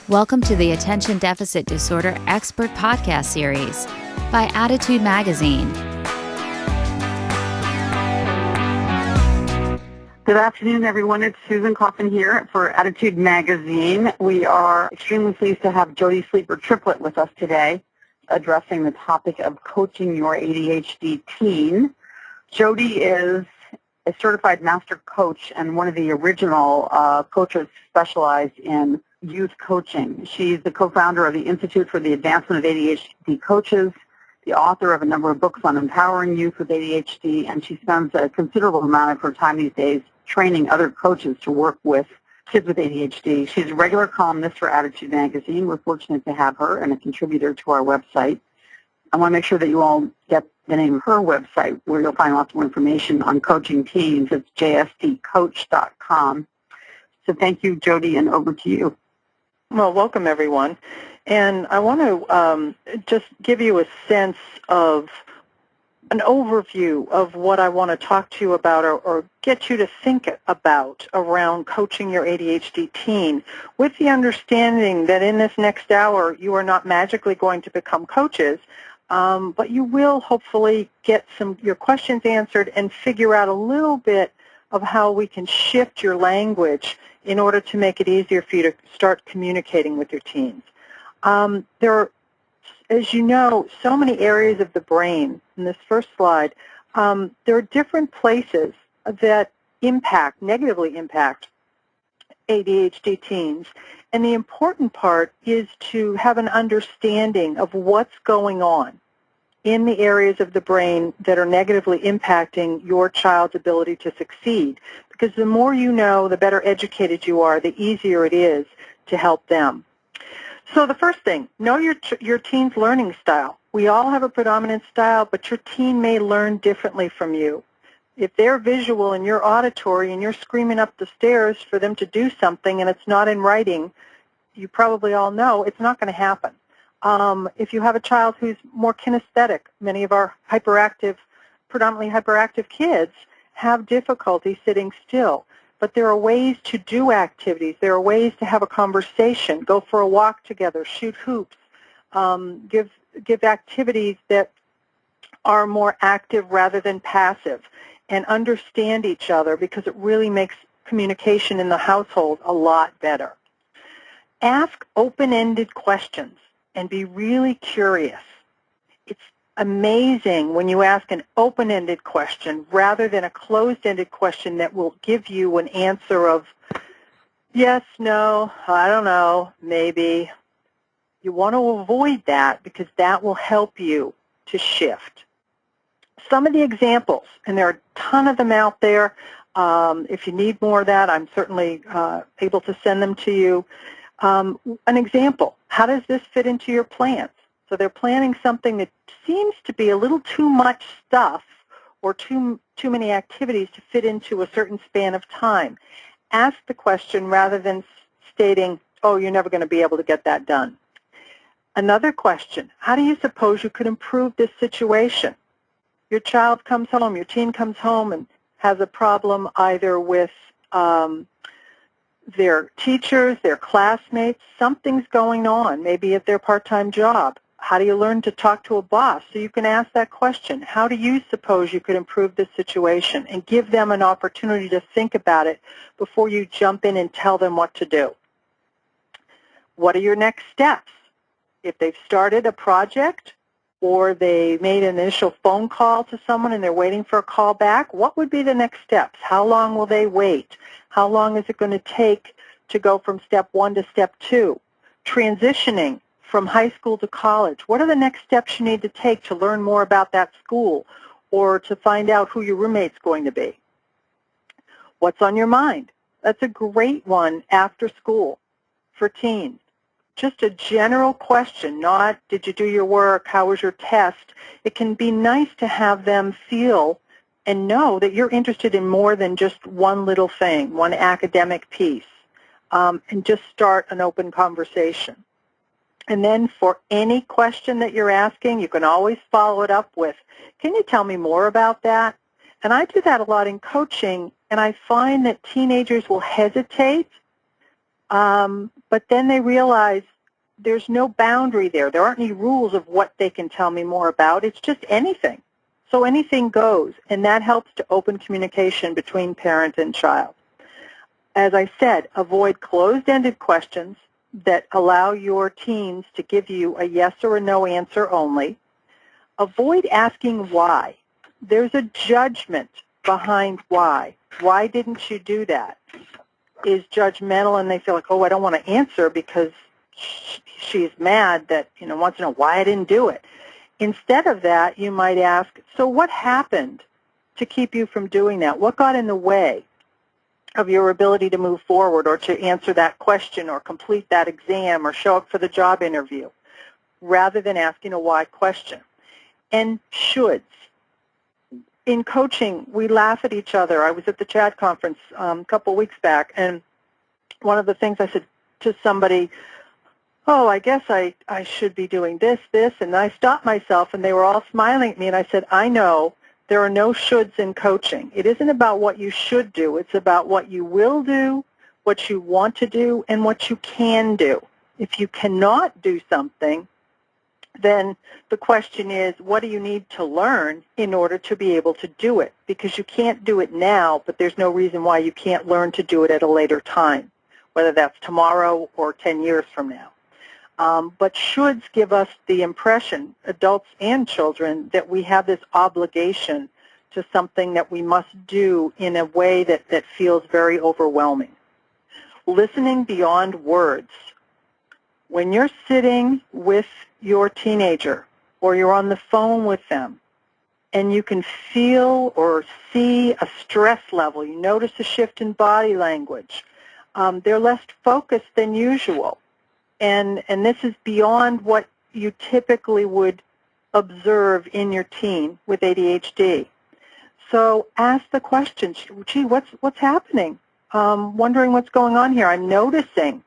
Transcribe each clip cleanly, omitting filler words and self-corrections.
Welcome to the Attention Deficit Disorder Expert Podcast Series by Attitude Magazine. Good afternoon, everyone. It's Susan Coffin here for Attitude Magazine. We are extremely pleased to have Jodi Sleeper-Triplett with us today, addressing the topic of coaching your ADHD teen. Jodi is a certified master coach and one of the original coaches specialized in youth coaching. She's the co-founder of the Institute for the Advancement of ADHD Coaches, the author of a number of books on empowering youth with ADHD, and she spends a considerable amount of her time these days training other coaches to work with kids with ADHD. She's a regular columnist for Attitude Magazine. We're fortunate to have her and a contributor to our website. I want to make sure that you all get the name of her website where you'll find lots more information on coaching teens. It's jsdcoach.com. So thank you, Jodi, and over to you. Well, welcome, everyone. And I want to just give you a sense of an overview of what I want to talk to you about or get you to think about around coaching your ADHD teen, with the understanding that in this next hour you are not magically going to become coaches, but you will hopefully get your questions answered and figure out a little bit of how we can shift your language in order to make it easier for you to start communicating with your teens. There are, as you know, so many areas of the brain. In this first slide, there are different places that negatively impact ADHD teens. And the important part is to have an understanding of what's going on in the areas of the brain that are negatively impacting your child's ability to succeed. Because the more you know, the better educated you are, the easier it is to help them. So the first thing, know your teen's learning style. We all have a predominant style, but your teen may learn differently from you. If they're visual and you're auditory and you're screaming up the stairs for them to do something and it's not in writing, you probably all know it's not going to happen. If you have a child who's more kinesthetic, many of our predominantly hyperactive kids have difficulty sitting still. But there are ways to do activities. There are ways to have a conversation, go for a walk together, shoot hoops, give activities that are more active rather than passive, and understand each other, because it really makes communication in the household a lot better. Ask open-ended questions and be really curious. It's amazing when you ask an open-ended question rather than a closed-ended question that will give you an answer of yes, no, I don't know, maybe. You want to avoid that because that will help you to shift. Some of the examples, and there are a ton of them out there. If you need more of that, I'm certainly able to send them to you. An example, how does this fit into your plans? So they're planning something that seems to be a little too much stuff or too many activities to fit into a certain span of time. Ask the question rather than stating, oh, you're never going to be able to get that done. Another question, how do you suppose you could improve this situation? Your child comes home, your teen comes home and has a problem either with their teachers, their classmates, something's going on, maybe at their part-time job. How do you learn to talk to a boss? So you can ask that question. How do you suppose you could improve this situation? And give them an opportunity to think about it before you jump in and tell them what to do. What are your next steps? If they've started a project or they made an initial phone call to someone and they're waiting for a call back, what would be the next steps? How long will they wait? How long is it going to take to go from step 1 to step 2? Transitioning from high school to college, what are the next steps you need to take to learn more about that school or to find out who your roommate's going to be? What's on your mind? That's a great one after school for teens. Just a general question, not did you do your work, how was your test? It can be nice to have them feel and know that you're interested in more than just one little thing, one academic piece, and just start an open conversation. And then for any question that you're asking, you can always follow it up with, can you tell me more about that? And I do that a lot in coaching, and I find that teenagers will hesitate But then they realize there's no boundary there. There aren't any rules of what they can tell me more about. It's just anything. So anything goes, and that helps to open communication between parent and child. As I said, avoid closed-ended questions that allow your teens to give you a yes or a no answer only. Avoid asking why. There's a judgment behind why. Why didn't you do that? Is judgmental, and they feel like, oh, I don't want to answer because she's mad that, wants to know why I didn't do it. Instead of that, you might ask, so what happened to keep you from doing that? What got in the way of your ability to move forward or to answer that question or complete that exam or show up for the job interview, rather than asking a why question? And shoulds. In coaching, we laugh at each other. I was at the CHAD conference a couple weeks back, and one of the things I said to somebody, oh, I guess I should be doing this, and I stopped myself, and they were all smiling at me, and I said, I know there are no shoulds in coaching. It isn't about what you should do. It's about what you will do, what you want to do, and what you can do. If you cannot do something, then the question is, what do you need to learn in order to be able to do it? Because you can't do it now, but there's no reason why you can't learn to do it at a later time, whether that's tomorrow or 10 years from now. But shoulds give us the impression, adults and children, that we have this obligation to something that we must do in a way that feels very overwhelming. Listening beyond words. When you're sitting with your teenager or you're on the phone with them and you can feel or see a stress level, you notice a shift in body language, they're less focused than usual. And this is beyond what you typically would observe in your teen with ADHD. So ask the question, gee, what's happening? Wondering what's going on here. I'm noticing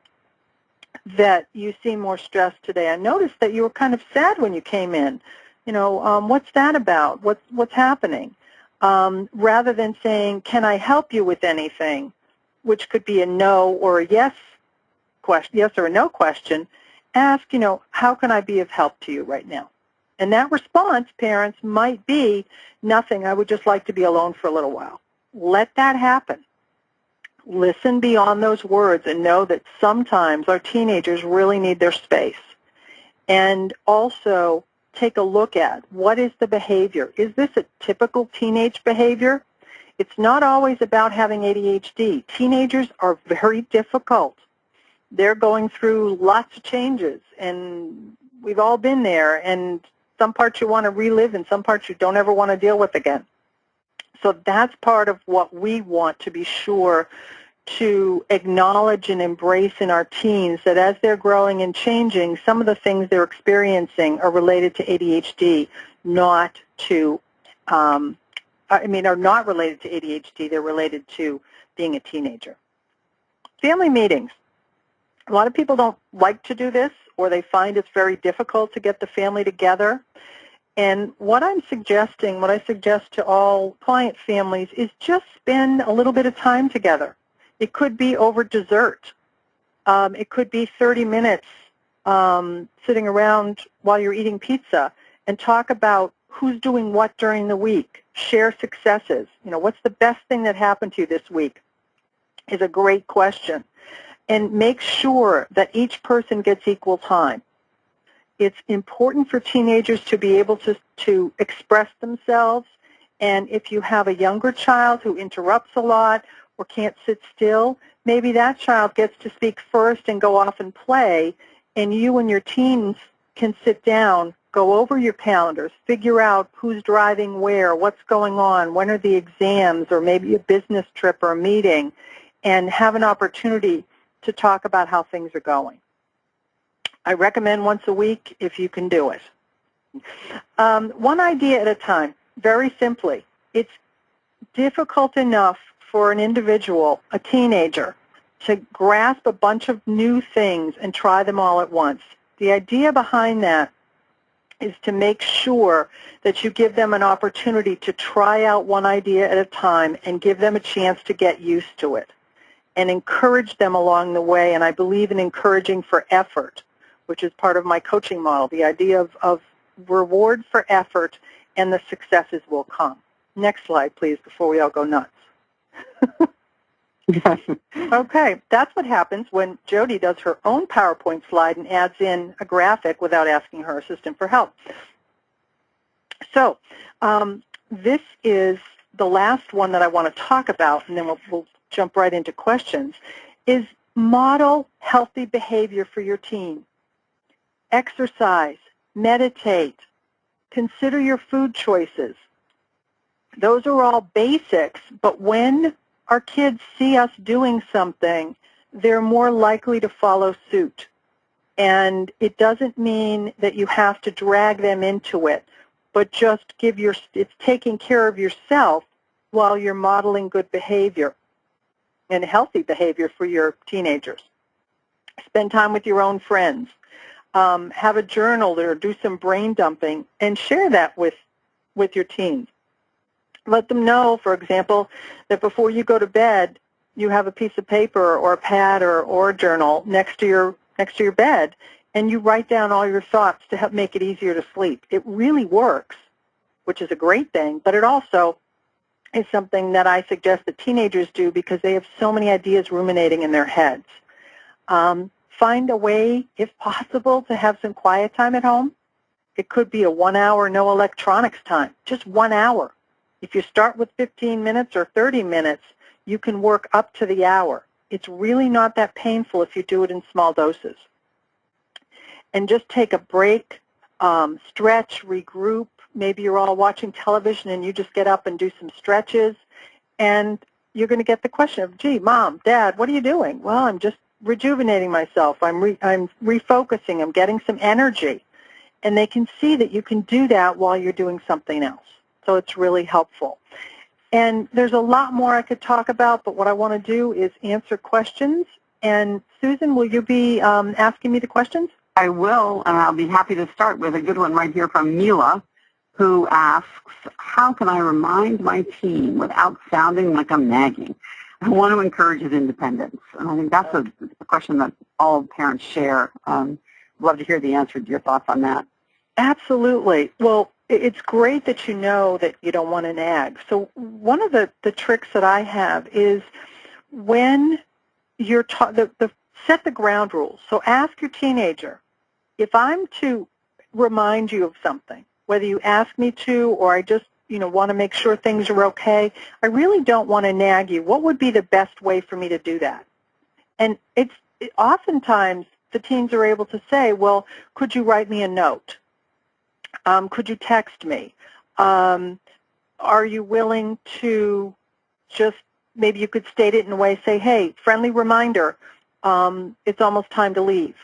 that you seem more stressed today. I noticed that you were kind of sad when you came in. What's that about? What's happening? Rather than saying, can I help you with anything, which could be a no or a yes question, yes or a no question, ask, how can I be of help to you right now? And that response, parents, might be, nothing, I would just like to be alone for a little while. Let that happen. Listen beyond those words and know that sometimes our teenagers really need their space. And also take a look at, what is the behavior? Is this a typical teenage behavior? It's not always about having ADHD. Teenagers are very difficult. They're going through lots of changes, and we've all been there, and some parts you want to relive and some parts you don't ever want to deal with again. So that's part of what we want to be sure to acknowledge and embrace in our teens, that as they're growing and changing, some of the things they're experiencing are related to ADHD, are not related to ADHD, they're related to being a teenager. Family meetings. A lot of people don't like to do this, or they find it's very difficult to get the family together. And what I suggest to all client families is just spend a little bit of time together. It could be over dessert. It could be 30 minutes sitting around while you're eating pizza and talk about who's doing what during the week. Share successes. What's the best thing that happened to you this week is a great question. And make sure that each person gets equal time. It's important for teenagers to be able to express themselves, and if you have a younger child who interrupts a lot or can't sit still, maybe that child gets to speak first and go off and play, and you and your teens can sit down, go over your calendars, figure out who's driving where, what's going on, when are the exams, or maybe a business trip or a meeting, and have an opportunity to talk about how things are going. I recommend once a week if you can do it. One idea at a time, very simply. It's difficult enough for an individual, a teenager, to grasp a bunch of new things and try them all at once. The idea behind that is to make sure that you give them an opportunity to try out one idea at a time and give them a chance to get used to it. and encourage them along the way. And I believe in encouraging for effort, which is part of my coaching model, the idea of reward for effort, and the successes will come. Next slide, please, before we all go nuts. Okay, that's what happens when Jodi does her own PowerPoint slide and adds in a graphic without asking her assistant for help. So this is the last one that I want to talk about, and then we'll jump right into questions, is model healthy behavior for your teen. Exercise, meditate, consider your food choices. Those are all basics, but when our kids see us doing something, they're more likely to follow suit. And it doesn't mean that you have to drag them into it, but just it's taking care of yourself while you're modeling good behavior and healthy behavior for your teenagers. Spend time with your own friends. Have a journal or do some brain dumping and share that with your teens. Let them know, for example, that before you go to bed, you have a piece of paper or a pad or a journal next to your bed, and you write down all your thoughts to help make it easier to sleep. It really works, which is a great thing, but it also is something that I suggest that teenagers do because they have so many ideas ruminating in their heads. Find a way, if possible, to have some quiet time at home. It could be a 1 hour no electronics time, just 1 hour. If you start with 15 minutes or 30 minutes, you can work up to the hour. It's really not that painful if you do it in small doses. And just take a break, stretch, regroup. Maybe you're all watching television and you just get up and do some stretches. And you're going to get the question of, gee, Mom, Dad, what are you doing? Well, I'm just rejuvenating myself. I'm refocusing. I'm getting some energy. And they can see that you can do that while you're doing something else. So it's really helpful. And there's a lot more I could talk about, but what I want to do is answer questions. And Susan, will you be asking me the questions? I will, and I'll be happy to start with a good one right here from Mila, who asks, how can I remind my teen without sounding like I'm nagging? I want to encourage his independence. And I think that's a question that all parents share. Love to hear the answer to your thoughts on that. Absolutely. Well, it's great that you know that you don't want to nag. So one of the tricks that I have is when you're set the ground rules. So ask your teenager, if I'm to remind you of something, whether you ask me to or I just want to make sure things are okay, I really don't want to nag you. What would be the best way for me to do that? And oftentimes the teens are able to say, well, could you write me a note? Could you text me? Are you willing to just, maybe you could state it in a way, say, hey, friendly reminder, it's almost time to leave,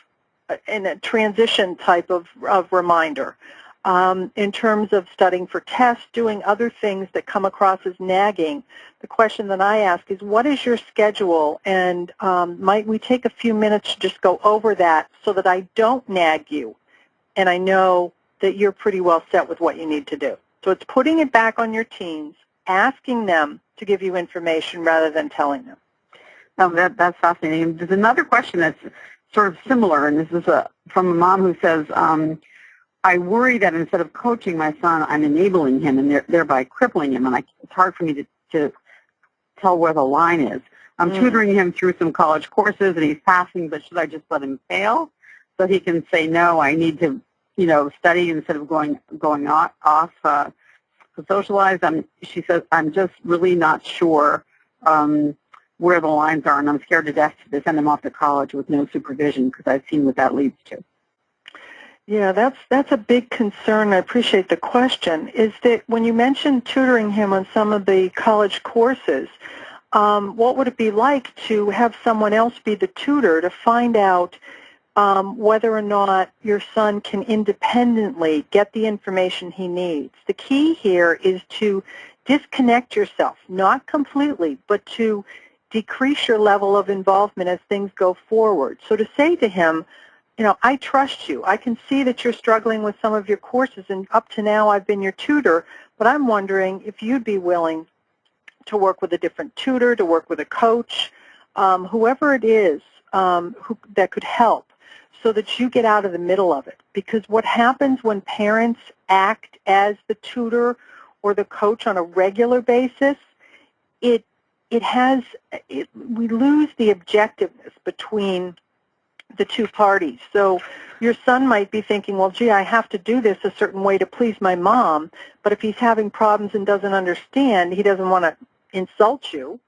in a transition type of reminder. In terms of studying for tests, doing other things that come across as nagging, the question that I ask is, what is your schedule? And might we take a few minutes to just go over that so that I don't nag you and I know that you're pretty well set with what you need to do. So it's putting it back on your teens, asking them to give you information rather than telling them. Now, that's fascinating. There's another question that's sort of similar, and this is from a mom who says, I worry that instead of coaching my son, I'm enabling him and thereby crippling him, and it's hard for me to tell where the line is. I'm tutoring him through some college courses, and he's passing, but should I just let him fail so he can say, no, I need to study instead of going off to socialize? She says, I'm just really not sure where the lines are, and I'm scared to death to send him off to college with no supervision because I've seen what that leads to. Yeah, that's a big concern. I appreciate the question. Is that when you mentioned tutoring him on some of the college courses, what would it be like to have someone else be the tutor to find out whether or not your son can independently get the information he needs? The key here is to disconnect yourself, not completely, but to decrease your level of involvement as things go forward. So to say to him, I trust you. I can see that you're struggling with some of your courses, and up to now I've been your tutor, but I'm wondering if you'd be willing to work with a different tutor, to work with a coach, whoever it is that could help, so that you get out of the middle of it. Because what happens when parents act as the tutor or the coach on a regular basis, we lose the objectiveness between the two parties. So your son might be thinking, well, gee, I have to do this a certain way to please my mom, but if he's having problems and doesn't understand, he doesn't want to insult you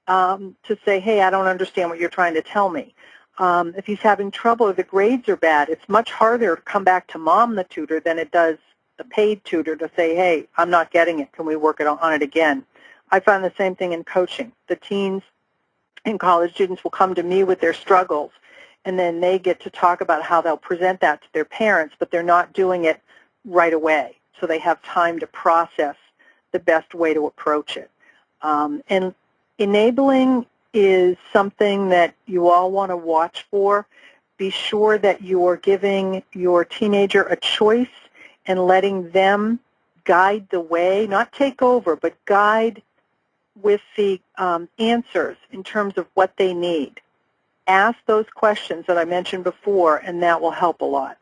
to say, hey, I don't understand what you're trying to tell me. If he's having trouble or the grades are bad, it's much harder to come back to mom, the tutor, than it does the paid tutor to say, hey, I'm not getting it. Can we work on it again? I found the same thing in coaching. The teens and college students will come to me with their struggles, and then they get to talk about how they'll present that to their parents, but they're not doing it right away. So they have time to process the best way to approach it. And enabling is something that you all want to watch for. Be sure that you're giving your teenager a choice and letting them guide the way, not take over, but guide with the answers in terms of what they need. Ask those questions that I mentioned before, and that will help a lot.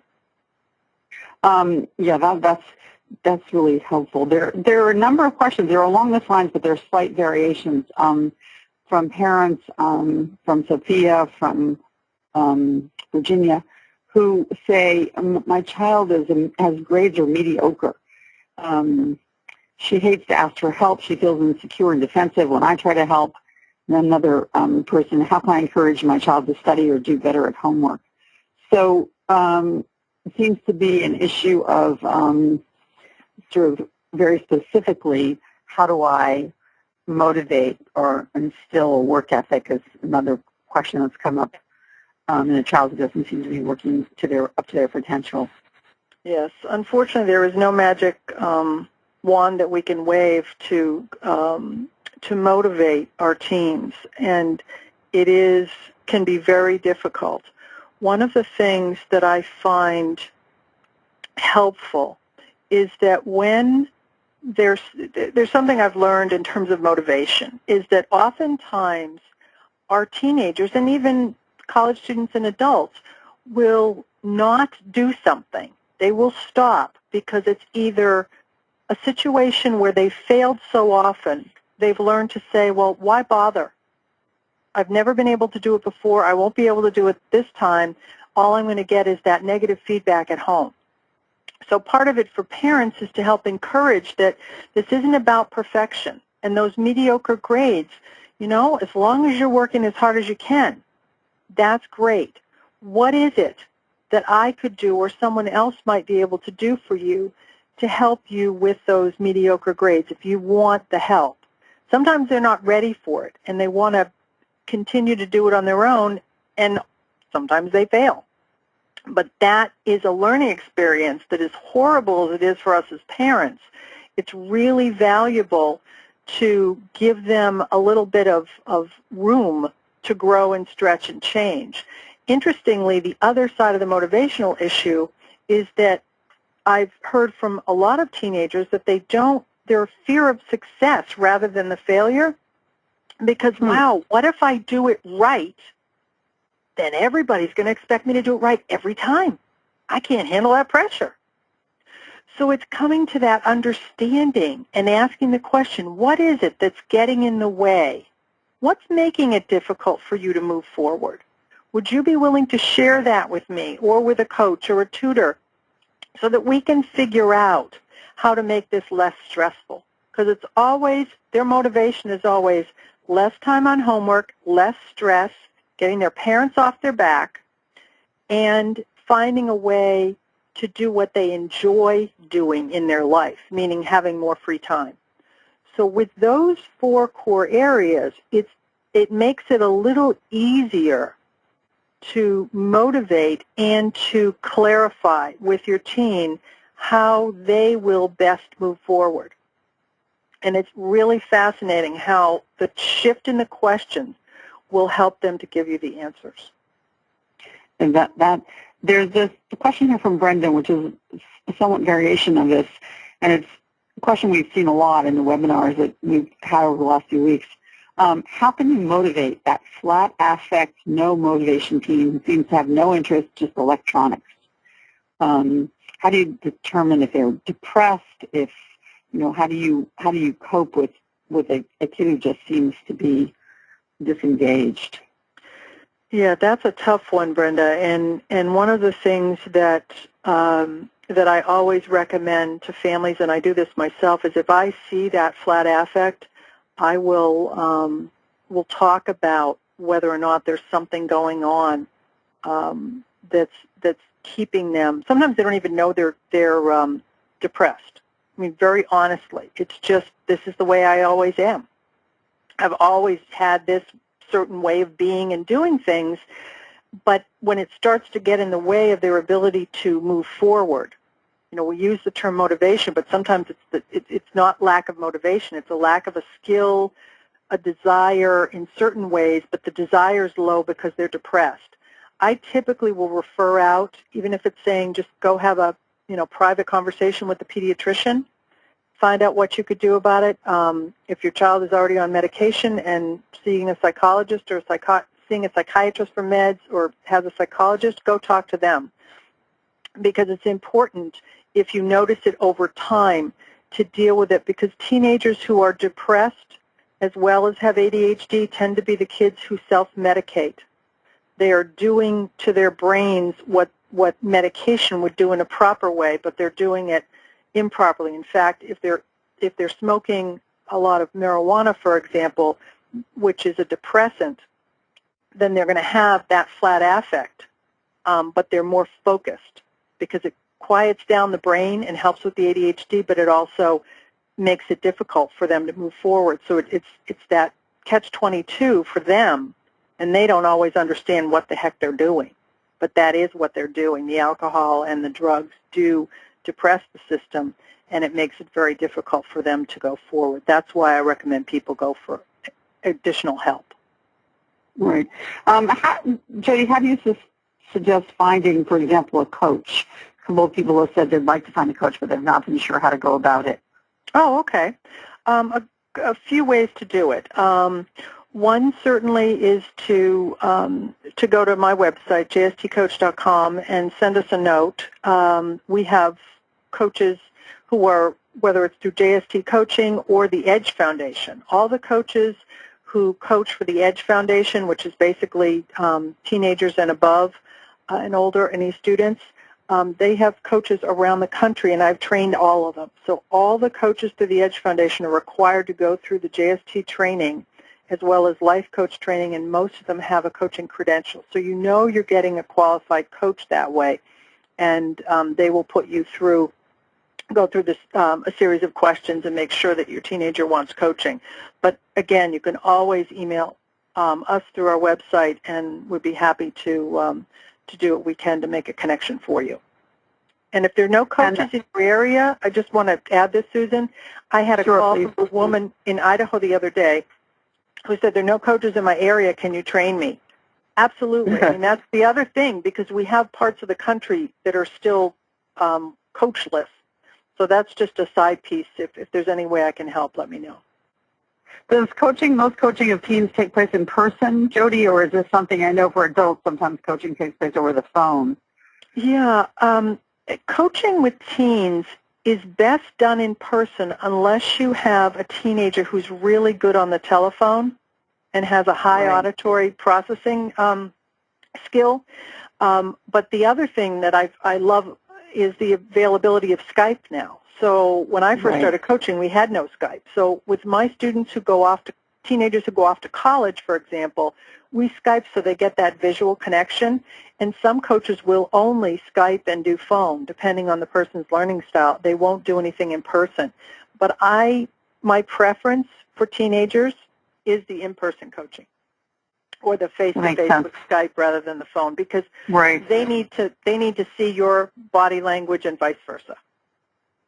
That's really helpful. There are a number of questions. They're along this lines, but there are slight variations from parents, from Sophia, from Virginia, who say, my child has grades are mediocre. She hates to ask for help. She feels insecure and defensive when I try to help. And another person, how can I encourage my child to study or do better at homework? So it seems to be an issue of sort of very specifically, how do I motivate or instill a work ethic is another question that's come up in a child who doesn't seem to be working up to their potential. Yes, unfortunately, there is no magic wand that we can wave to motivate our teens, and it can be very difficult. One of the things that I find helpful is that when there's something I've learned in terms of motivation, is that oftentimes our teenagers and even college students and adults will not do something. They will stop because it's either a situation where they failed so often, they've learned to say, well, why bother? I've never been able to do it before. I won't be able to do it this time. All I'm going to get is that negative feedback at home. So part of it for parents is to help encourage that this isn't about perfection. And those mediocre grades, as long as you're working as hard as you can, that's great. What is it that I could do or someone else might be able to do for you to help you with those mediocre grades if you want the help? Sometimes they're not ready for it, and they want to continue to do it on their own, and sometimes they fail. But that is a learning experience that, as horrible as it is for us as parents, it's really valuable to give them a little bit of room to grow and stretch and change. Interestingly, the other side of the motivational issue is that I've heard from a lot of teenagers that their fear of success rather than the failure, because, wow, what if I do it right? Then everybody's going to expect me to do it right every time. I can't handle that pressure. So it's coming to that understanding and asking the question, what is it that's getting in the way? What's making it difficult for you to move forward? Would you be willing to share that with me or with a coach or a tutor so that we can figure out how to make this less stressful? Because it's always, their motivation is always less time on homework, less stress, getting their parents off their back, and finding a way to do what they enjoy doing in their life, meaning having more free time. So with those 4 core areas, it makes it a little easier to motivate and to clarify with your teen how they will best move forward. And it's really fascinating how the shift in the questions will help them to give you the answers. And there's the question here from Brendan, which is a somewhat variation of this, and it's a question we've seen a lot in the webinars that we've had over the last few weeks. How can you motivate that flat affect, no motivation teen who seems to have no interest, just electronics? How do you determine if they're depressed? If how do you cope with a kid who just seems to be disengaged? Yeah, that's a tough one, Brenda. And one of the things that that I always recommend to families, and I do this myself, is if I see that flat affect, I will talk about whether or not there's something going on that's keeping them. Sometimes they don't even know they're depressed. I mean, very honestly, it's just this is the way I always am. I've always had this certain way of being and doing things, but when it starts to get in the way of their ability to move forward, we use the term motivation, but sometimes it's not lack of motivation. It's a lack of a skill, a desire in certain ways, but the desire is low because they're depressed. I typically will refer out, even if it's saying just go have a private conversation with the pediatrician, find out what you could do about it. If your child is already on medication and seeing a psychologist or seeing a psychiatrist for meds or has a psychologist, go talk to them, because it's important if you notice it over time to deal with it, because teenagers who are depressed as well as have ADHD tend to be the kids who self-medicate. They are doing to their brains what medication would do in a proper way, but they're doing it improperly. In fact, if they're smoking a lot of marijuana, for example, which is a depressant, then they're going to have that flat affect, but they're more focused because it quiets down the brain and helps with the ADHD, but it also makes it difficult for them to move forward. So it's that catch-22 for them, and they don't always understand what the heck they're doing. But that is what they're doing. The alcohol and the drugs do depress the system, and it makes it very difficult for them to go forward. That's why I recommend people go for additional help. Right. Jodi, how do you suggest finding, for example, a coach? A couple of people have said they'd like to find a coach, but they've not been sure how to go about it. Oh, okay. A few ways to do it. One certainly is to go to my website, jstcoach.com, and send us a note. We have coaches who are, whether it's through JST Coaching or the EDGE Foundation. All the coaches who coach for the EDGE Foundation, which is basically teenagers and above and older, any students, they have coaches around the country, and I've trained all of them. So all the coaches through the EDGE Foundation are required to go through the JST training as well as life coach training, and most of them have a coaching credential. So you're getting a qualified coach that way, and they will put you through, go through this a series of questions and make sure that your teenager wants coaching. But again, you can always email us through our website, and we'd be happy to do what we can to make a connection for you. And if there are no coaches in your area, I just want to add this, Susan. I had a call from a woman in Idaho the other day who said, there are no coaches in my area, can you train me? Absolutely. I mean, that's the other thing, because we have parts of the country that are still coachless. So that's just a side piece. If there's any way I can help, let me know. Does most coaching of teens take place in person, Jodi, or is this something I know for adults sometimes coaching takes place over the phone? Yeah, coaching with teens is best done in person unless you have a teenager who's really good on the telephone and has a high auditory processing skill. But the other thing that I love is the availability of Skype now. So when I first started coaching, we had no Skype. So with my students teenagers who go off to college, for example, we Skype so they get that visual connection. And some coaches will only Skype and do phone, depending on the person's learning style. They won't do anything in person. But my preference for teenagers is the in-person coaching, or the face-to-face with Skype rather than the phone, because they need to see your body language and vice versa.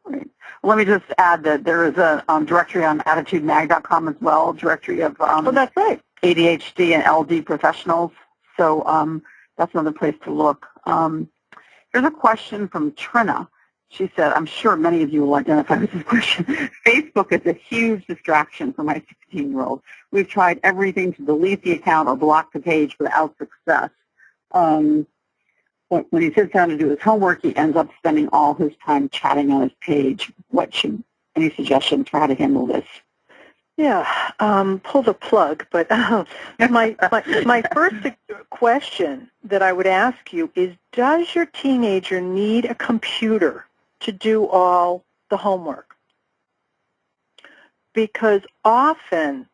Right. Let me just add that there is a directory on AttitudeMag.com as well, directory of that's right. ADHD and LD professionals. So that's another place to look. Here's a question from Trina. She said, I'm sure many of you will identify with this question. Facebook is a huge distraction for my 16-year-old. We've tried everything to delete the account or block the page without success. When he sits down to do his homework, he ends up spending all his time chatting on his page. Any suggestions for how to handle this? Yeah, pull the plug. But my first question that I would ask you is, does your teenager need a computer to do all the homework? Because often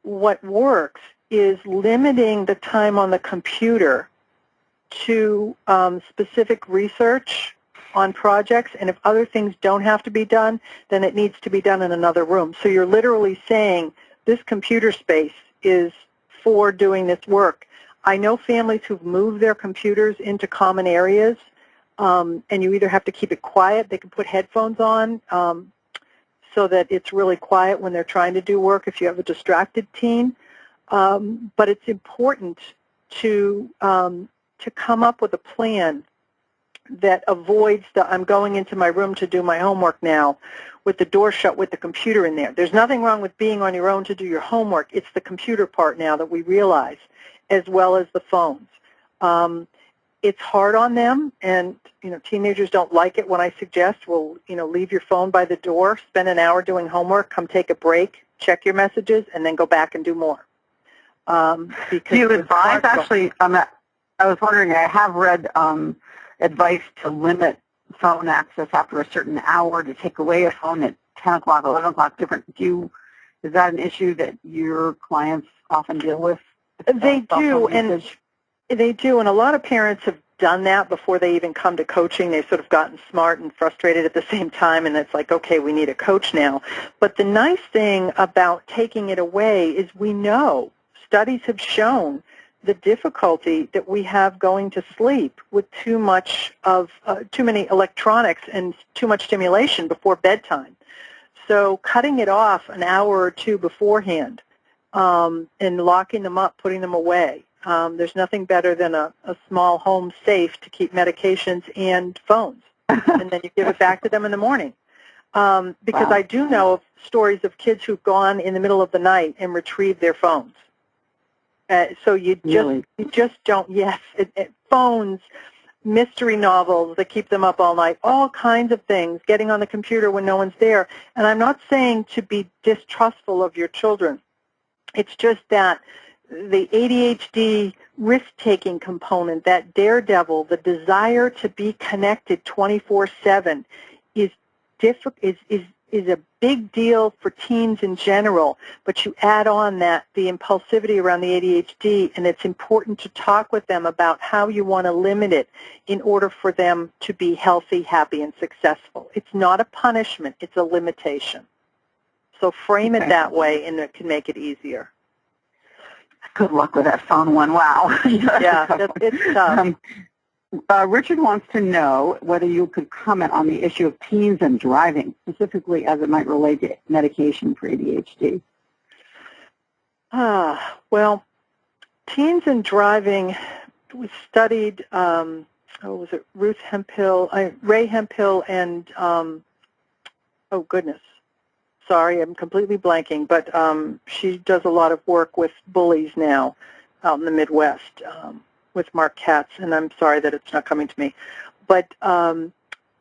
what works is limiting the time on the computer to specific research on projects, and if other things don't have to be done, then it needs to be done in another room. So you're literally saying this computer space is for doing this work. I know families who've moved their computers into common areas, and you either have to keep it quiet, they can put headphones on so that it's really quiet when they're trying to do work if you have a distracted teen. But it's important to come up with a plan that avoids I'm going into my room to do my homework now with the door shut with the computer in there. There's nothing wrong with being on your own to do your homework. It's the computer part now that we realize, as well as the phones. It's hard on them, and teenagers don't like it when I suggest, well, leave your phone by the door, spend an hour doing homework, come take a break, check your messages, and then go back and do more. Do you advise, actually, I was wondering, I have read advice to limit phone access after a certain hour, to take away a phone at 10 o'clock, 11 o'clock, different. Is that an issue that your clients often deal with? They do, and a lot of parents have done that before they even come to coaching. They've sort of gotten smart and frustrated at the same time, and it's like, okay, we need a coach now. But the nice thing about taking it away is we know, studies have shown the difficulty that we have going to sleep with too many electronics and too much stimulation before bedtime. So cutting it off an hour or two beforehand and locking them up, putting them away. There's nothing better than a small home safe to keep medications and phones, and then you give it back to them in the morning. Because wow. I do know of stories of kids who've gone in the middle of the night and retrieved their phones. So you just don't, yes, phones, mystery novels that keep them up all night, all kinds of things, getting on the computer when no one's there. And I'm not saying to be distrustful of your children. It's just that the ADHD risk-taking component, that daredevil, the desire to be connected 24/7 is a big deal for teens in general, but you add on that the impulsivity around the ADHD, and it's important to talk with them about how you want to limit it in order for them to be healthy, happy, and successful. It's not a punishment, it's a limitation. So frame it that way, and it can make it easier. Good luck with that phone one. Wow. Yeah, it's tough. Richard wants to know whether you could comment on the issue of teens and driving, specifically as it might relate to medication for ADHD. Well, teens and driving, we studied, Ray Hemphill, and, oh goodness, sorry, I'm completely blanking, but she does a lot of work with bullies now out in the Midwest. With Mark Katz, and I'm sorry that it's not coming to me. But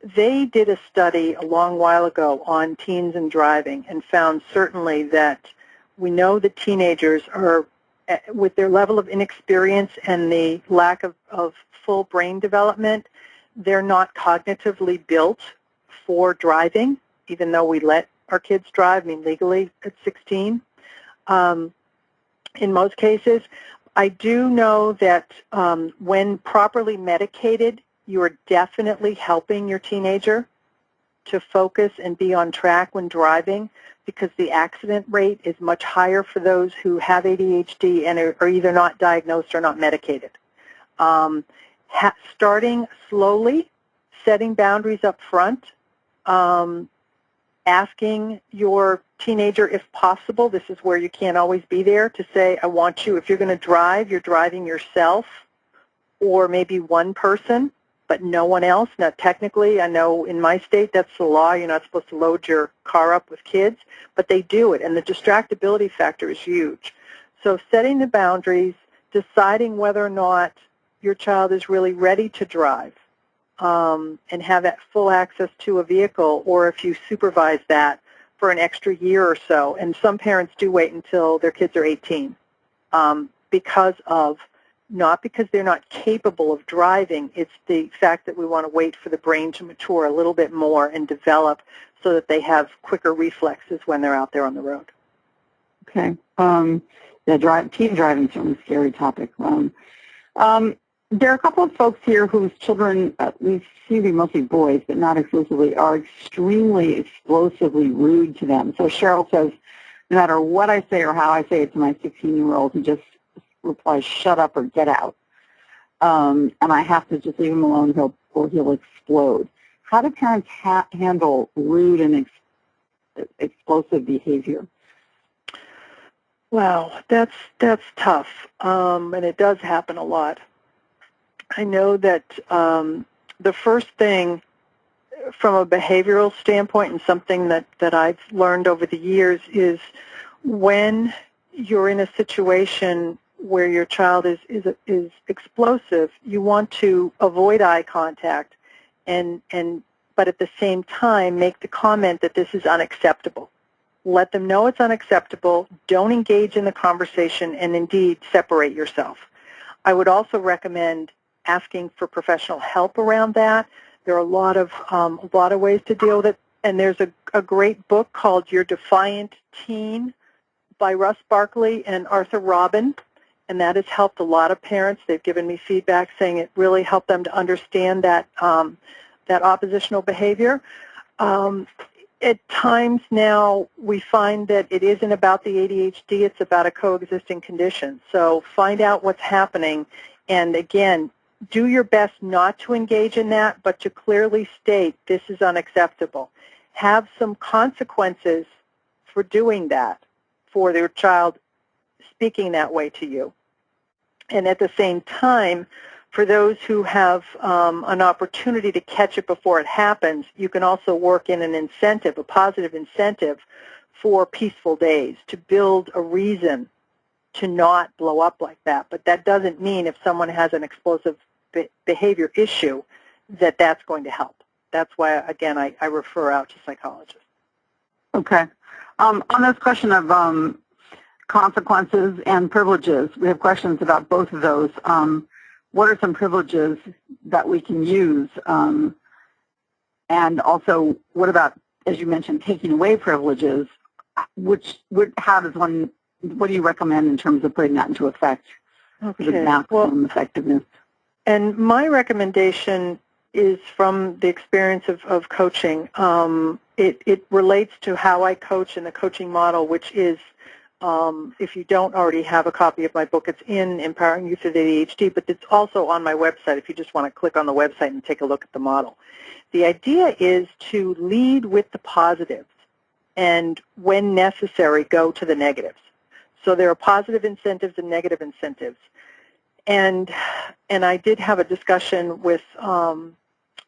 they did a study a long while ago on teens and driving and found certainly that we know that teenagers are, with their level of inexperience and the lack of full brain development, they're not cognitively built for driving, even though we let our kids drive, legally at 16 in most cases. I do know that when properly medicated, you are definitely helping your teenager to focus and be on track when driving, because the accident rate is much higher for those who have ADHD and are either not diagnosed or not medicated. Starting slowly, setting boundaries up front, asking your teenager, if possible, this is where you can't always be there, to say, I want you, if you're going to drive, you're driving yourself or maybe one person, but no one else. Now, technically, I know in my state that's the law. You're not supposed to load your car up with kids, but they do it, and the distractibility factor is huge. So setting the boundaries, deciding whether or not your child is really ready to drive and have that full access to a vehicle, or if you supervise that for an extra year or so. And some parents do wait until their kids are 18 not because they're not capable of driving. It's the fact that we want to wait for the brain to mature a little bit more and develop so that they have quicker reflexes when they're out there on the road. Okay. Teen driving is certainly a scary topic. There are a couple of folks here whose children, we seem to be mostly boys, but not exclusively, are extremely explosively rude to them. So Cheryl says, no matter what I say or how I say it to my 16-year-old, he just replies, shut up or get out. And I have to just leave him alone or he'll explode. How do parents handle rude and explosive behavior? Wow, that's tough, and it does happen a lot. I know that the first thing from a behavioral standpoint, and something that I've learned over the years, is when you're in a situation where your child is explosive, you want to avoid eye contact, but at the same time make the comment that this is unacceptable. Let them know it's unacceptable. Don't engage in the conversation, and indeed separate yourself. I would also recommend asking for professional help around that. There are a lot of ways to deal with it, and there's a great book called Your Defiant Teen by Russ Barkley and Arthur Robin, and that has helped a lot of parents. They've given me feedback saying it really helped them to understand that oppositional behavior. At times now, we find that it isn't about the ADHD, it's about a coexisting condition. So find out what's happening, and again, do your best not to engage in that, but to clearly state this is unacceptable. Have some consequences for doing that, for their child speaking that way to you. And at the same time, for those who have an opportunity to catch it before it happens, you can also work in an incentive, a positive incentive for peaceful days, to build a reason to not blow up like that. But that doesn't mean if someone has an explosive behavior issue that that's going to help. That's why, again, I refer out to psychologists. Okay. On this question of consequences and privileges, we have questions about both of those. What are some privileges that we can use? And also, what about, as you mentioned, taking away privileges? What do you recommend in terms of putting that into effect for the maximum effectiveness? And my recommendation is from the experience of coaching. It relates to how I coach in the coaching model, which is, if you don't already have a copy of my book, it's in Empowering Youth with ADHD, but it's also on my website if you just want to click on the website and take a look at the model. The idea is to lead with the positives and, when necessary, go to the negatives. So there are positive incentives and negative incentives. And I did have a discussion with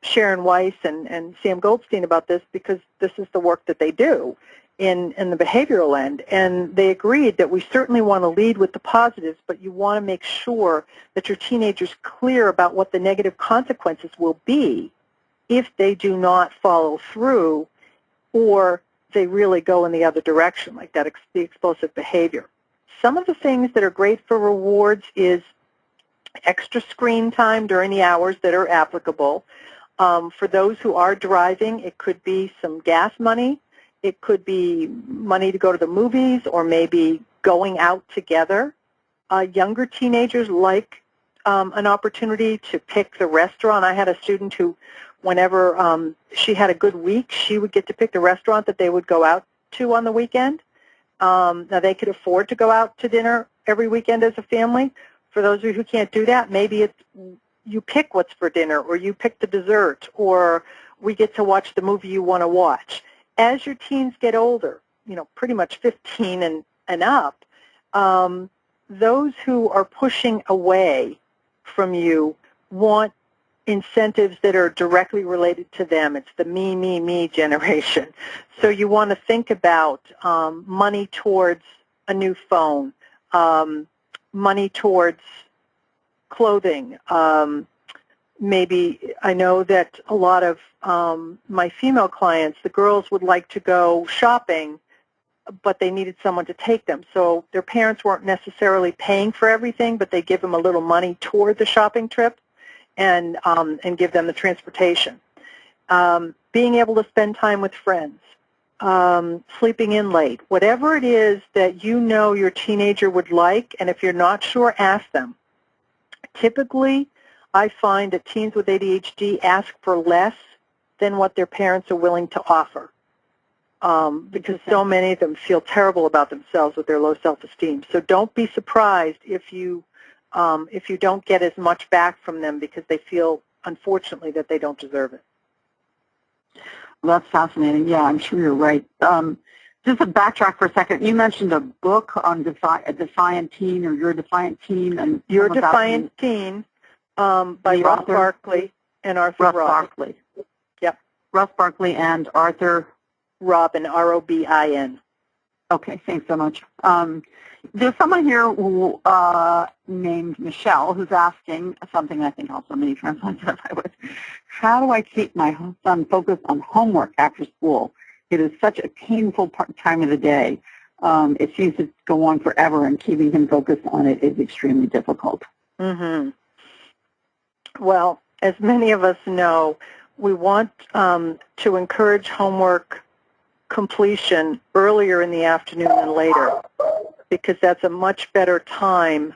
Sharon Weiss and Sam Goldstein about this, because this is the work that they do in the behavioral end, and they agreed that we certainly want to lead with the positives, but you want to make sure that your teenager's clear about what the negative consequences will be if they do not follow through or they really go in the other direction, like that, the explosive behavior. Some of the things that are great for rewards is extra screen time during the hours that are applicable. For those who are driving, it could be some gas money. It could be money to go to the movies, or maybe going out together. Younger teenagers like an opportunity to pick the restaurant. I had a student who, whenever she had a good week, she would get to pick the restaurant that they would go out to on the weekend. Now, they could afford to go out to dinner every weekend as a family. For those of you who can't do that, maybe it's you pick what's for dinner, or you pick the dessert, or we get to watch the movie you want to watch. As your teens get older, pretty much 15 and up, those who are pushing away from you want incentives that are directly related to them. It's the me generation. So you want to think about money towards a new phone, money towards clothing. Maybe I know that a lot of my female clients, the girls would like to go shopping, but they needed someone to take them. So their parents weren't necessarily paying for everything, but they give them a little money toward the shopping trip and give them the transportation. Being able to spend time with friends, sleeping in late, whatever it is that you know your teenager would like, and if you're not sure, ask them. Typically, I find that teens with ADHD ask for less than what their parents are willing to offer. Because so many of them feel terrible about themselves with their low self-esteem. So don't be surprised if you don't get as much back from them because they feel, unfortunately, that they don't deserve it. Well, that's fascinating. Yeah, I'm sure you're right. Just to backtrack for a second, you mentioned a book on a Defiant Teen, or Your Defiant Teen. And Your Defiant Teen by Russ Barkley and Arthur Russ Robin. Barkley. Yep. Russ Barkley and Arthur Robin, R-O-B-I-N. Okay, thanks so much. There's someone here who, named Michelle, who's asking something I think also many friends identify with. How do I keep my son focused on homework after school? It is such a painful time of the day. It seems to go on forever, and keeping him focused on it is extremely difficult. Mm-hmm. Well, as many of us know, we want to encourage homework completion earlier in the afternoon than later, because that's a much better time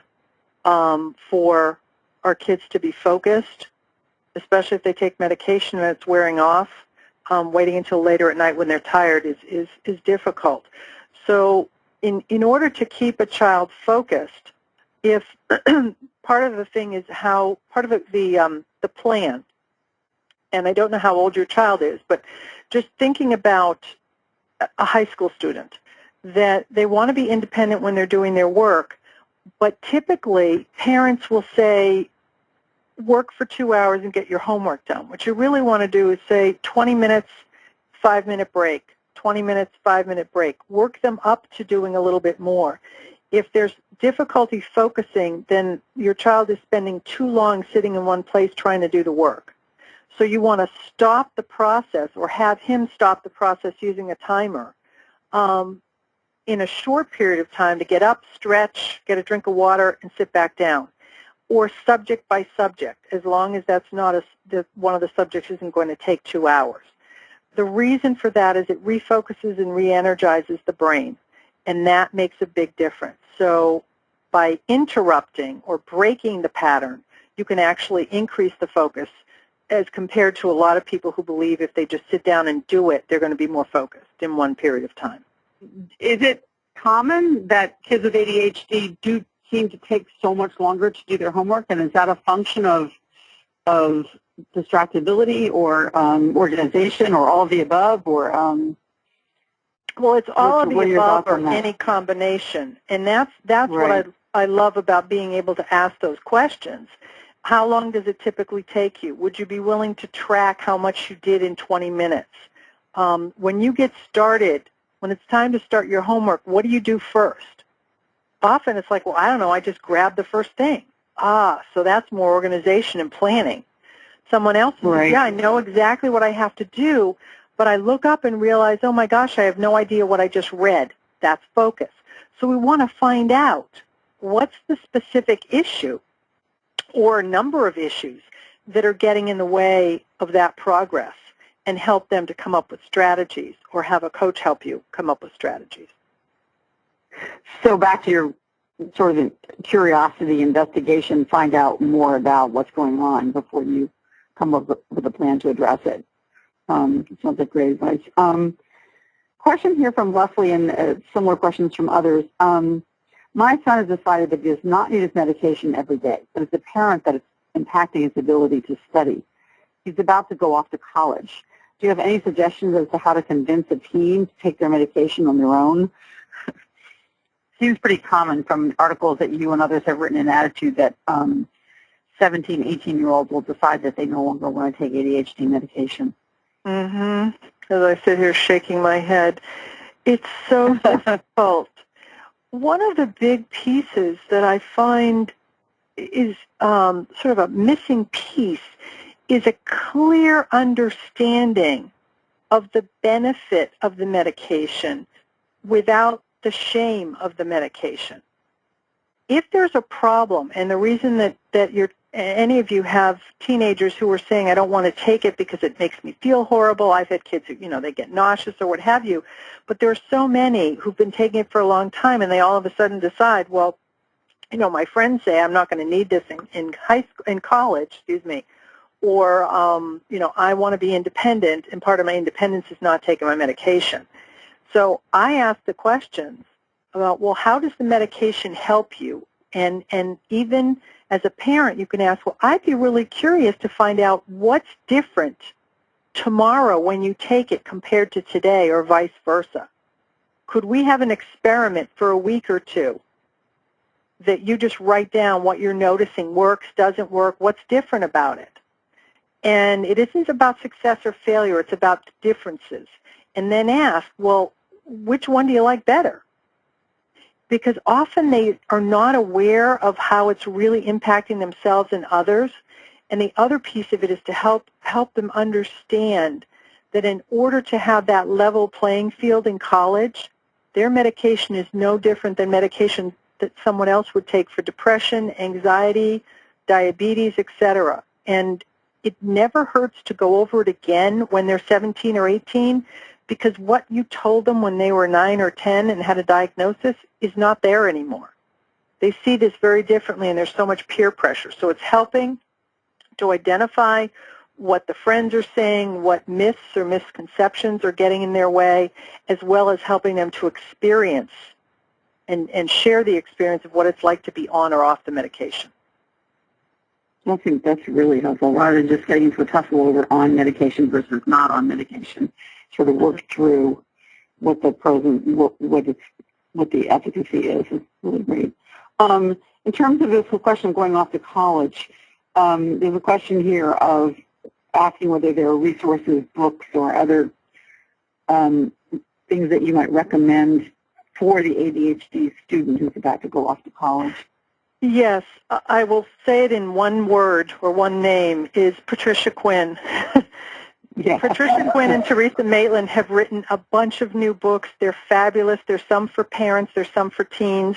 for our kids to be focused, especially if they take medication and it's wearing off. Waiting until later at night when they're tired is difficult. So in order to keep a child focused, if part of the thing is part of the plan, and I don't know how old your child is, but just thinking about a high school student, that they want to be independent when they're doing their work, but typically parents will say, work for 2 hours and get your homework done. What you really want to do is say 20 minutes, 5-minute break, 20 minutes, 5-minute break. Work them up to doing a little bit more. If there's difficulty focusing, then your child is spending too long sitting in one place trying to do the work. So you want to stop the process, or have him stop the process using a timer in a short period of time to get up, stretch, get a drink of water, and sit back down. Or subject by subject, as long as that's not one of the subjects isn't going to take 2 hours. The reason for that is it refocuses and re-energizes the brain, and that makes a big difference. So by interrupting or breaking the pattern, you can actually increase the focus, as compared to a lot of people who believe if they just sit down and do it, they're going to be more focused in one period of time. Is it common that kids with ADHD do seem to take so much longer to do their homework, and is that a function of distractibility or organization, or all of the above, or well, it's all of the above, or any combination, and that's right. what I love about being able to ask those questions. How long does it typically take you? Would you be willing to track how much you did in 20 minutes? When you get started, when it's time to start your homework, what do you do first? Often it's like, well, I don't know, I just grab the first thing. So that's more organization and planning. Someone else says, right. Yeah, I know exactly what I have to do, but I look up and realize, oh my gosh, I have no idea what I just read. That's focus. So we want to find out what's the specific issue or a number of issues that are getting in the way of that progress, and help them to come up with strategies, or have a coach help you come up with strategies. So back to your sort of curiosity, investigation, find out more about what's going on before you come up with a plan to address it. Sounds like great advice. Question here from Leslie, and similar questions from others. My son has decided that he does not need his medication every day, but it's apparent that it's impacting his ability to study. He's about to go off to college. Do you have any suggestions as to how to convince a teen to take their medication on their own? Seems pretty common from articles that you and others have written in Attitude that 17, 18-year-olds will decide that they no longer want to take ADHD medication. Mm-hmm. As I sit here shaking my head, it's so difficult. One of the big pieces that I find is sort of a missing piece is a clear understanding of the benefit of the medication without the shame of the medication. If there's a problem, and the reason that any of you have teenagers who are saying, I don't want to take it because it makes me feel horrible. I've had kids who, they get nauseous or what have you. But there are so many who've been taking it for a long time, and they all of a sudden decide, well, my friends say I'm not going to need this in college, or, I want to be independent, and part of my independence is not taking my medication. So I ask the questions about, well, how does the medication help you? And even as a parent, you can ask, well, I'd be really curious to find out what's different tomorrow when you take it compared to today, or vice versa. Could we have an experiment for a week or two that you just write down what you're noticing works, doesn't work, what's different about it? And it isn't about success or failure, it's about differences. And then ask, well, which one do you like better? Because often they are not aware of how it's really impacting themselves and others. And the other piece of it is to help them understand that in order to have that level playing field in college, their medication is no different than medication that someone else would take for depression, anxiety, diabetes, etc. And it never hurts to go over it again when they're 17 or 18, because what you told them when they were 9 or 10 and had a diagnosis is not there anymore. They see this very differently, and there's so much peer pressure. So it's helping to identify what the friends are saying, what myths or misconceptions are getting in their way, as well as helping them to experience and share the experience of what it's like to be on or off the medication. I think that's really helpful, rather than just getting into a tussle over on medication versus not on medication. Sort of work through what the pros and what the efficacy is. It's really great. In terms of this question of going off to college, there's a question here of asking whether there are resources, books, or other things that you might recommend for the ADHD student who's about to go off to college. Yes, I will say it in one word or one name, is Patricia Quinn. Yeah. Patricia Quinn and Teresa Maitland have written a bunch of new books. They're fabulous. There's some for parents. There's some for teens.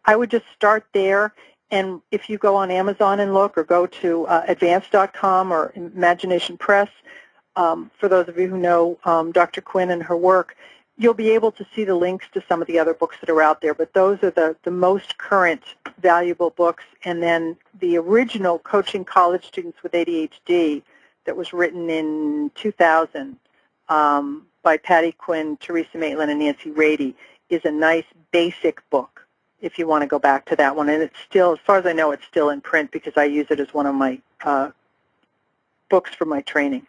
I would just start there, and if you go on Amazon and look, or go to advance.com or Imagination Press, for those of you who know Dr. Quinn and her work, you'll be able to see the links to some of the other books that are out there, but those are the most current valuable books. And then the original Coaching College Students with ADHD that was written in 2000 by Patty Quinn, Teresa Maitland, and Nancy Rady is a nice basic book if you want to go back to that one. And it's still, as far as I know, it's still in print because I use it as one of my books for my training.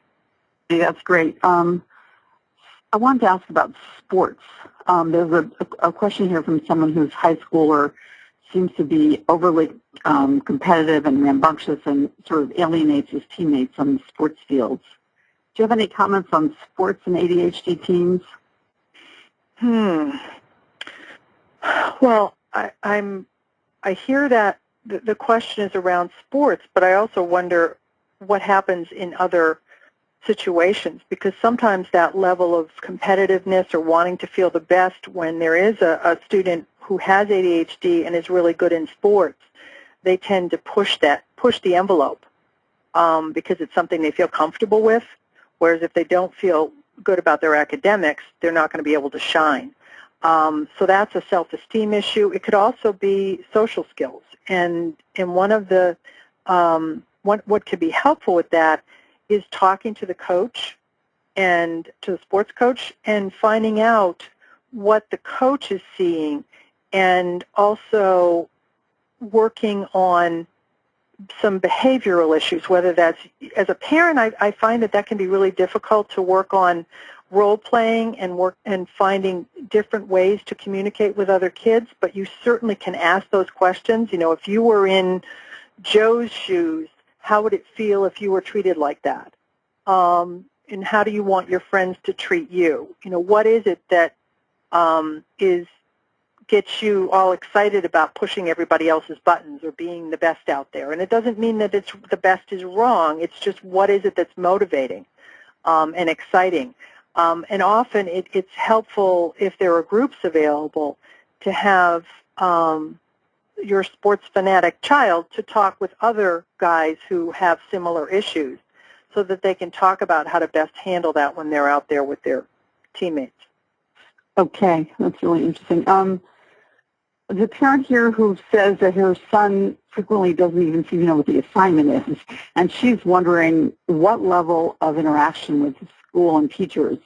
Yeah, that's great. I wanted to ask about sports. There's a question here from someone whose high schooler seems to be overly competitive and rambunctious and sort of alienates his teammates on the sports fields. Do you have any comments on sports and ADHD teens? Well, I hear that the question is around sports, but I also wonder what happens in other situations, because sometimes that level of competitiveness or wanting to feel the best when there is a student who has ADHD and is really good in sports, they tend to push the envelope because it's something they feel comfortable with, whereas if they don't feel good about their academics, they're not going to be able to shine. So that's a self-esteem issue. It could also be social skills. And one of the, what could be helpful with that is talking to the coach and to the sports coach and finding out what the coach is seeing, and also working on some behavioral issues, whether that's, as a parent, I find that can be really difficult to work on role-playing and finding different ways to communicate with other kids, but you certainly can ask those questions. If you were in Joe's shoes how would it feel if you were treated like that? And how do you want your friends to treat you? You know, what is it that gets you all excited about pushing everybody else's buttons or being the best out there? And it doesn't mean that it's the best is wrong. It's just what is it that's motivating and exciting. And often it's helpful if there are groups available to have your sports fanatic child to talk with other guys who have similar issues so that they can talk about how to best handle that when they're out there with their teammates. Okay, that's really interesting. The parent here who says that her son frequently doesn't even seem to know what the assignment is, and she's wondering what level of interaction with the school and teachers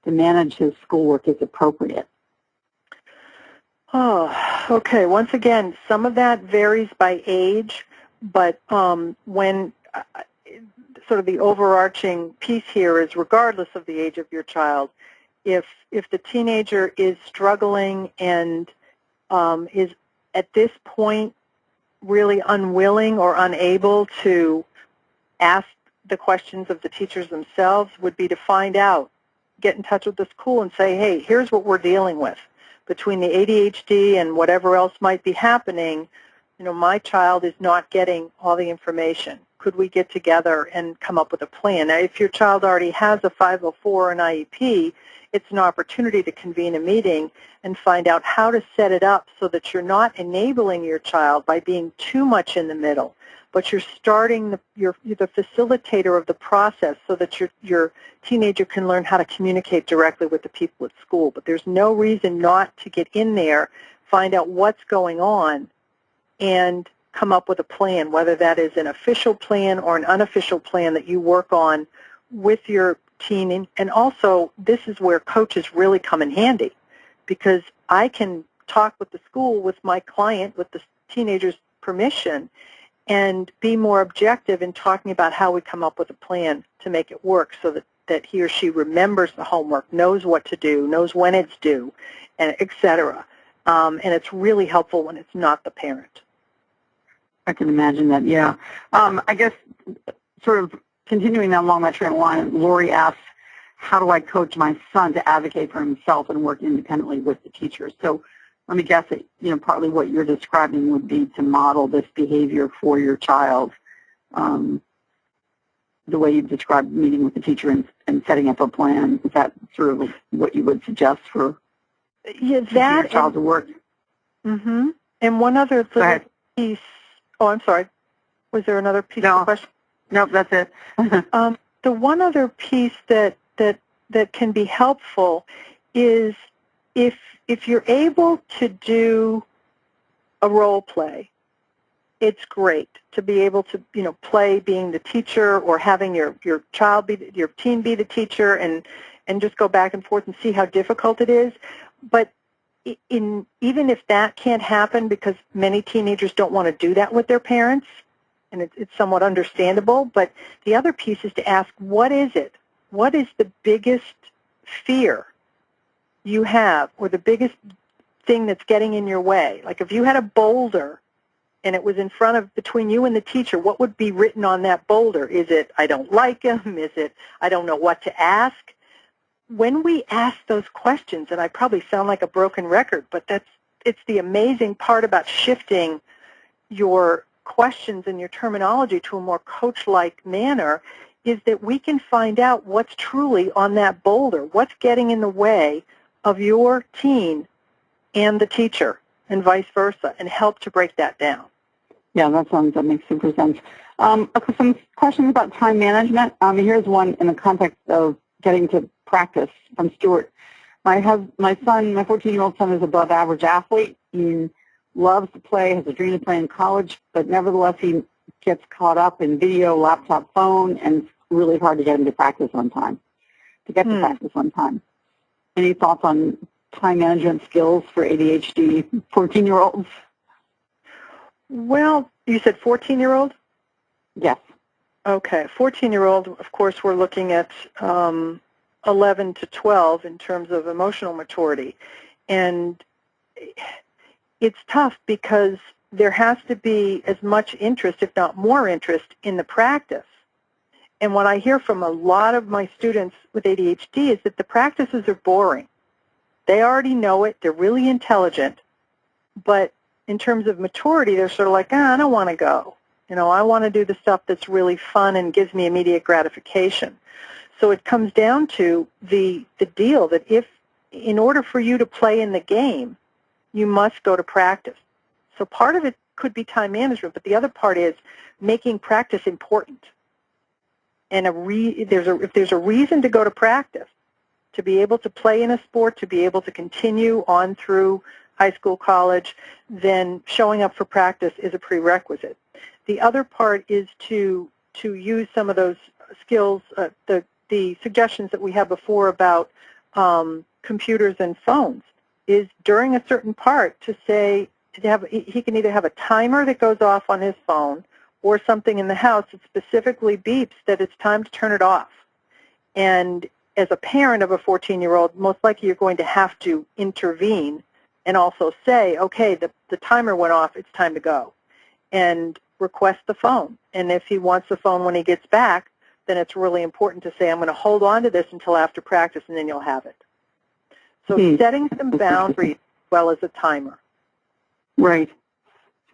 to manage his schoolwork is appropriate. Oh, okay. Once again, some of that varies by age, but when sort of the overarching piece here is regardless of the age of your child, if the teenager is struggling and is at this point really unwilling or unable to ask the questions of the teachers themselves, would be to find out, get in touch with the school and say, hey, here's what we're dealing with. Between the ADHD and whatever else might be happening, you know, my child is not getting all the information. Could we get together and come up with a plan? Now, if your child already has a 504 or an IEP, it's an opportunity to convene a meeting and find out how to set it up so that you're not enabling your child by being too much in the middle, but you're starting you're the facilitator of the process so that your teenager can learn how to communicate directly with the people at school. But there's no reason not to get in there, find out what's going on, and come up with a plan, whether that is an official plan or an unofficial plan that you work on with your teen. And also, this is where coaches really come in handy, because I can talk with the school, with my client, with the teenager's permission, and be more objective in talking about how we come up with a plan to make it work so that he or she remembers the homework, knows what to do, knows when it's due, and et cetera. And it's really helpful when it's not the parent. I can imagine that, yeah. I guess sort of continuing along that train of line, Lori asks, how do I coach my son to advocate for himself and work independently with the teachers? So let me guess that, you know, partly what you're describing would be to model this behavior for your child, the way you described meeting with the teacher and setting up a plan. Is that sort of what you would suggest for your child to work? Mm-hmm. And one other little piece. Oh, I'm sorry. Was there another piece of the question? Nope, that's it. The one other piece that can be helpful is if you're able to do a role play, it's great to be able to, you know, play being the teacher or having your child be your teen be the teacher and just go back and forth and see how difficult it is. But even if that can't happen, because many teenagers don't want to do that with their parents, and it's somewhat understandable, but the other piece is to ask, what is it? What is the biggest fear you have, or the biggest thing that's getting in your way? Like if you had a boulder and it was in front of, between you and the teacher, what would be written on that boulder? Is it, I don't like him? Is it, I don't know what to ask? When we ask those questions, and I probably sound like a broken record, but it's the amazing part about shifting your questions and your terminology to a more coach-like manner, is that we can find out what's truly on that boulder, what's getting in the way of your teen and the teacher, and vice versa, and help to break that down. Yeah, that makes super sense. Some questions about time management. Here's one in the context of getting to practice from Stuart. My 14-year-old son is above average athlete. He loves to play, has a dream to play in college, but nevertheless he gets caught up in video, laptop, phone, and it's really hard to get him to practice on time, Any thoughts on time management skills for ADHD 14-year-olds? Well, you said 14-year-old? Yes. Okay. 14-year-old, of course, we're looking at 11 to 12 in terms of emotional maturity. And it's tough because there has to be as much interest, if not more interest, in the practice. And what I hear from a lot of my students with ADHD is that the practices are boring. They already know it. They're really intelligent. But in terms of maturity, they're sort of like, I don't want to go. I want to do the stuff that's really fun and gives me immediate gratification. So it comes down to the deal that in order for you to play in the game, you must go to practice. So part of it could be time management, but the other part is making practice important. And if there's a reason to go to practice, to be able to play in a sport, to be able to continue on through high school, college, then showing up for practice is a prerequisite. The other part is to use some of those skills, the suggestions that we had before about computers and phones, is during a certain part to say, he can either have a timer that goes off on his phone or something in the house that specifically beeps that it's time to turn it off. And as a parent of a 14-year-old, most likely you're going to have to intervene and also say, okay, the timer went off, it's time to go, and request the phone. And if he wants the phone when he gets back, then it's really important to say, I'm going to hold on to this until after practice, and then you'll have it. So setting some boundaries as well as a timer. Right.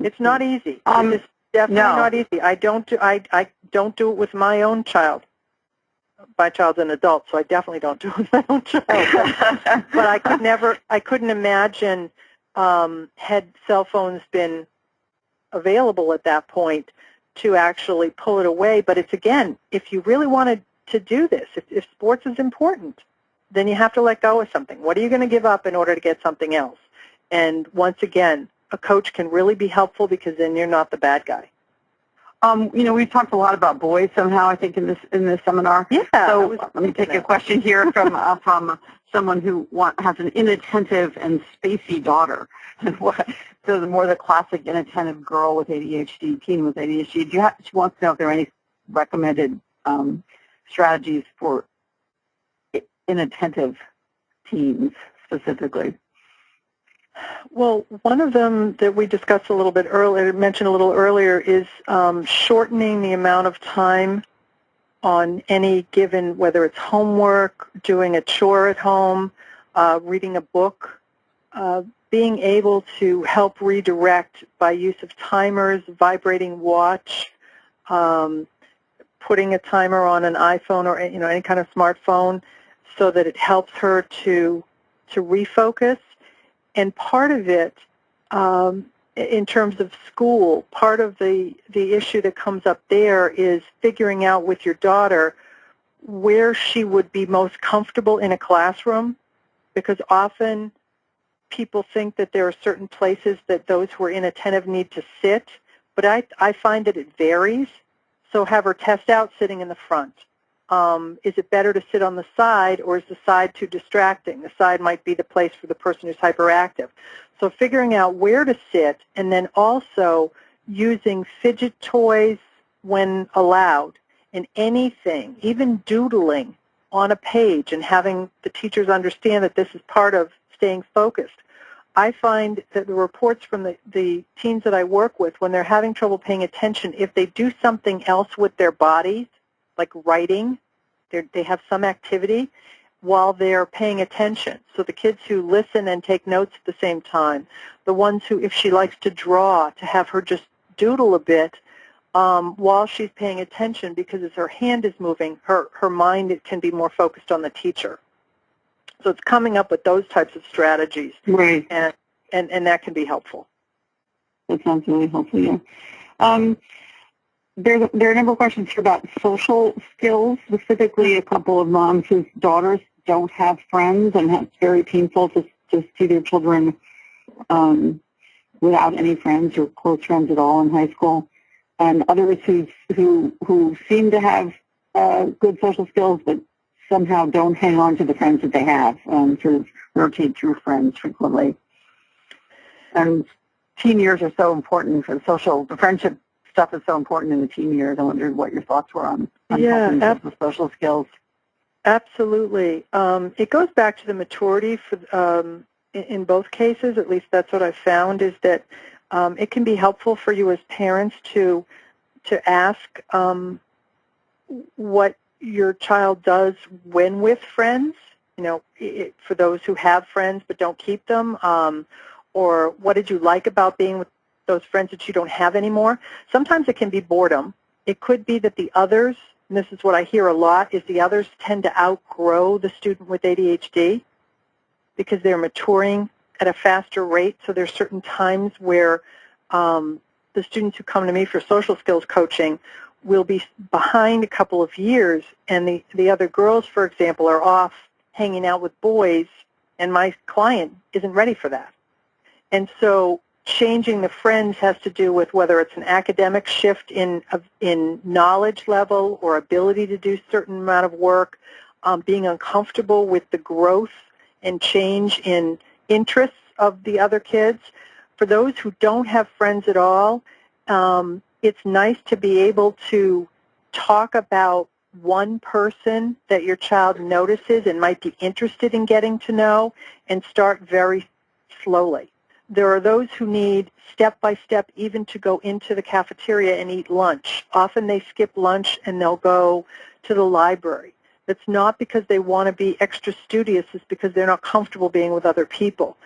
It's not easy. It's definitely not easy. I don't do it with my own child. My child's an adult, so I definitely don't do it with my own child. But I couldn't imagine had cell phones been available at that point to actually pull it away. But it's, again, if you really wanted to do this, if sports is important, then you have to let go of something. What are you going to give up in order to get something else? And once again, a coach can really be helpful because then you're not the bad guy. We've talked a lot about boys somehow, I think, in this seminar. Yeah. So let me take a question here from someone who has an inattentive and spacey daughter. So the classic inattentive girl with ADHD, teen with ADHD. She wants to know if there are any recommended strategies for inattentive teens specifically. Well, one of them that we discussed a little bit earlier, mentioned a little earlier, is shortening the amount of time on any given, whether it's homework, doing a chore at home, reading a book, being able to help redirect by use of timers, vibrating watch, putting a timer on an iPhone or any kind of smartphone so that it helps her to refocus. And part of it, in terms of school, part of the issue that comes up there is figuring out with your daughter where she would be most comfortable in a classroom, because often people think that there are certain places that those who are inattentive need to sit, but I find that it varies. So have her test out sitting in the front. Is it better to sit on the side, or is the side too distracting? The side might be the place for the person who's hyperactive. So figuring out where to sit, and then also using fidget toys when allowed, and anything, even doodling on a page and having the teachers understand that this is part of staying focused. I find that the reports from the teens that I work with, when they're having trouble paying attention, if they do something else with their bodies, like writing, they have some activity while they're paying attention. So the kids who listen and take notes at the same time, the ones who, if she likes to draw, to have her just doodle a bit while she's paying attention, because as her hand is moving, her mind can be more focused on the teacher. So it's coming up with those types of strategies, right. and that can be helpful. That sounds really helpful, yeah. There are a number of questions here about social skills, specifically a couple of moms whose daughters don't have friends, and it's very painful to see their children without any friends or close friends at all in high school, and others who seem to have good social skills but somehow don't hang on to the friends that they have, sort of rotate through friends frequently. And teen years are so important for the friendship stuff is so important in the teen years. I wondered what your thoughts were on helping with social skills. Absolutely. It goes back to the maturity for in both cases. At least that's what I've found, is that It can be helpful for you as parents to ask what your child does when with friends, for those who have friends but don't keep them, or what did you like about being with those friends that you don't have anymore. Sometimes it can be boredom. It could be that the others, and this is what I hear a lot, is the others tend to outgrow the student with ADHD because they're maturing at a faster rate. So there's certain times where the students who come to me for social skills coaching will be behind a couple of years, and the other girls, for example, are off hanging out with boys, and my client isn't ready for that. And so changing the friends has to do with whether it's an academic shift in knowledge level or ability to do a certain amount of work, being uncomfortable with the growth and change in interests of the other kids. For those who don't have friends at all, it's nice to be able to talk about one person that your child notices and might be interested in getting to know, and start very slowly. There are those who need step-by-step even to go into the cafeteria and eat lunch. Often they skip lunch and they'll go to the library. It's not because they want to be extra studious, it's because they're not comfortable being with other people.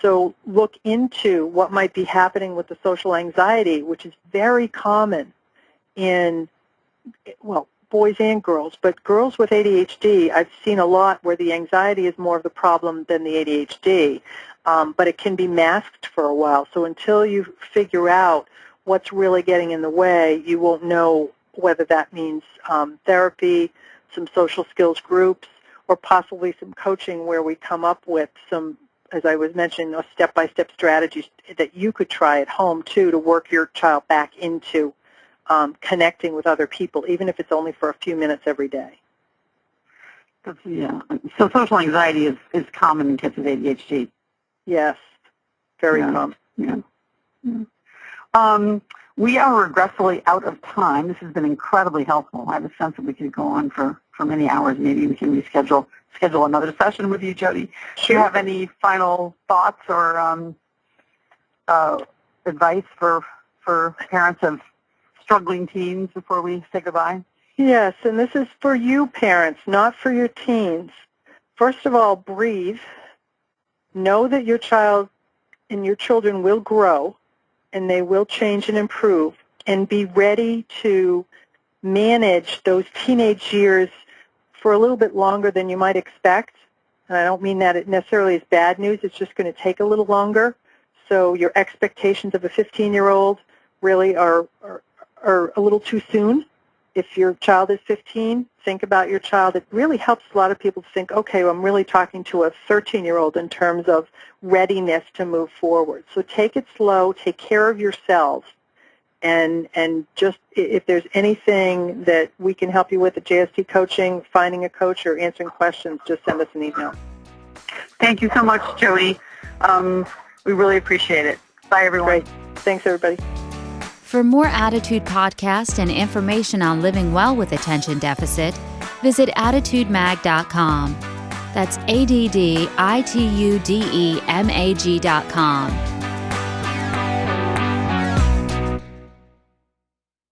So look into what might be happening with the social anxiety, which is very common in, well, boys and girls, but girls with ADHD, I've seen a lot where the anxiety is more of the problem than the ADHD, but it can be masked for a while. So until you figure out what's really getting in the way, you won't know whether that means therapy, some social skills groups, or possibly some coaching where we come up with some, as I was mentioning, those step-by-step strategies that you could try at home, too, to work your child back into connecting with other people, even if it's only for a few minutes every day. Yeah. So social anxiety is common in kids with ADHD. Yes, very common. Yeah. We are regretfully out of time. This has been incredibly helpful. I have a sense that we could go on for many hours. Maybe we can schedule another session with you, Jodi. Sure. Do you have any final thoughts or advice for parents of struggling teens before we say goodbye? Yes, and this is for you parents, not for your teens. First of all, breathe. Know that your child and your children will grow and they will change and improve, and be ready to manage those teenage years for a little bit longer than you might expect. And I don't mean that it necessarily is bad news. It's just going to take a little longer. So your expectations of a 15-year-old really are a little too soon. If your child is 15, think about your child. It really helps a lot of people to think, okay, well, I'm really talking to a 13-year-old in terms of readiness to move forward. So take it slow, take care of yourselves, and just if there's anything that we can help you with at JST Coaching, finding a coach or answering questions, just send us an email. Thank you so much, Jodi. We really appreciate it. Bye, everyone. Great. Thanks, everybody. For more Attitude Podcast and information on living well with attention deficit, visit attitudemag.com. That's ADDITUDEMAG.com.